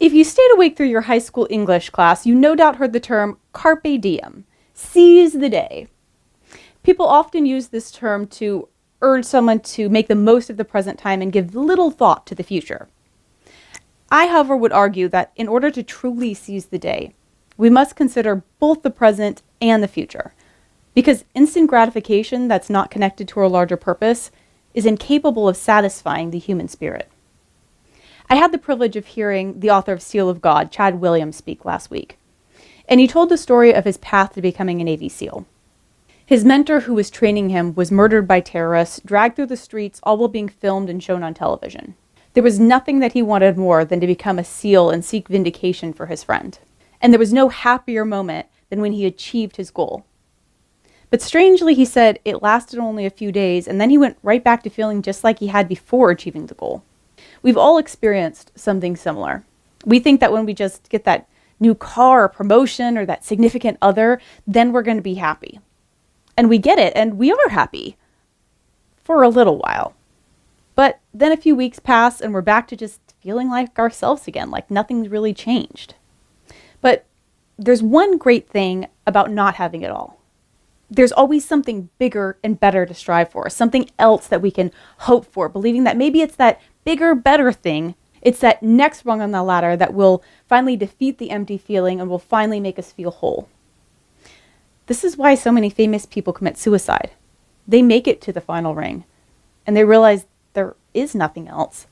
If you stayed awake through your high school English class, you no doubt heard the term Carpe Diem, seize the day. People often use this term to urge someone to make the most of the present time and give little thought to the future. I, however, would argue that in order to truly seize the day, we must consider both the present and the future, because instant gratification that's not connected to a larger purpose is incapable of satisfying the human spirit. I had the privilege of hearing the author of Seal of God, Chad Williams, speak last week, and he told the story of his path to becoming a Navy SEAL. His mentor who was training him was murdered by terrorists, dragged through the streets, all while being filmed and shown on television. There was nothing that he wanted more than to become a SEAL and seek vindication for his friend. And there was no happier moment than when he achieved his goal. But strangely, he said it lasted only a few days, and then he went right back to feeling just like he had before achieving the goal. We've all experienced something similar. We think that when we just get that new car or promotion or that significant other, then we're going to be happy. And we get it, and we are happy for a little while. But then a few weeks pass, and we're back to just feeling like ourselves again, like nothing's really changed. But there's one great thing about not having it all. There's always something bigger and better to strive for, something else that we can hope for, believing that maybe it's that bigger, better thing. It's that next rung on the ladder that will finally defeat the empty feeling and will finally make us feel whole. This is why so many famous people commit suicide. They make it to the final ring, and they realize there is nothing else.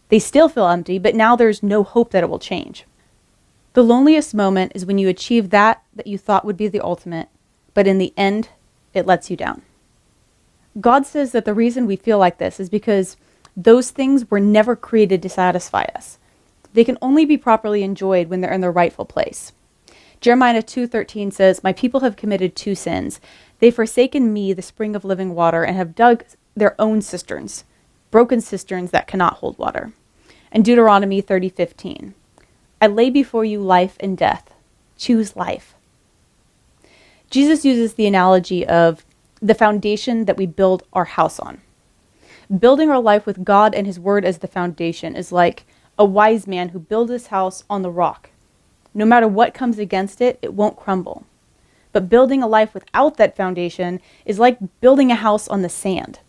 They still feel empty, but now there's no hope that it will change. The loneliest moment is when you achieve that you thought would be the ultimate, but in the end, it lets you down. God says that the reason we feel like this is because those things were never created to satisfy us. They can only be properly enjoyed when they're in their rightful place. Jeremiah 2:13 says, "My people have committed two sins. They've forsaken me, the spring of living water, and have dug their own cisterns, broken cisterns that cannot hold water." And Deuteronomy 30:15, "I lay before you life and death. Choose life." Jesus uses the analogy of the foundation that we build our house on. Building our life with God and His Word as the foundation is like a wise man who builds his house on the rock. No matter what comes against it, it won't crumble. But building a life without that foundation is like building a house on the sand.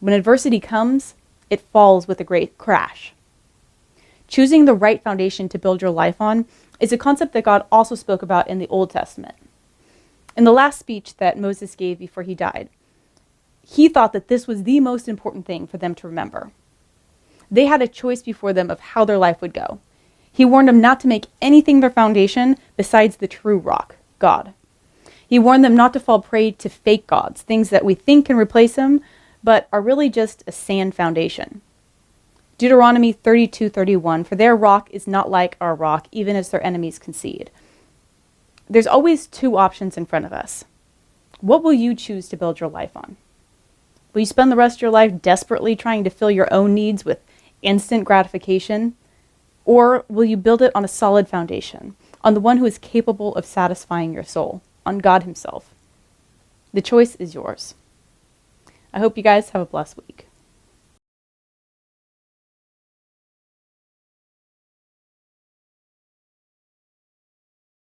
When adversity comes, it falls with a great crash. Choosing the right foundation to build your life on is a concept that God also spoke about in the Old Testament. In the last speech that Moses gave before he died, he thought that this was the most important thing for them to remember. They had a choice before them of how their life would go. He warned them not to make anything their foundation besides the true rock, God. He warned them not to fall prey to fake gods, things that we think can replace Him, but are really just a sand foundation. Deuteronomy 32:31, "For their rock is not like our rock, even as their enemies concede." There's always two options in front of us. What will you choose to build your life on? Will you spend the rest of your life desperately trying to fill your own needs with instant gratification? Or will you build it on a solid foundation, on the one who is capable of satisfying your soul, on God Himself? The choice is yours. I hope you guys have a blessed week.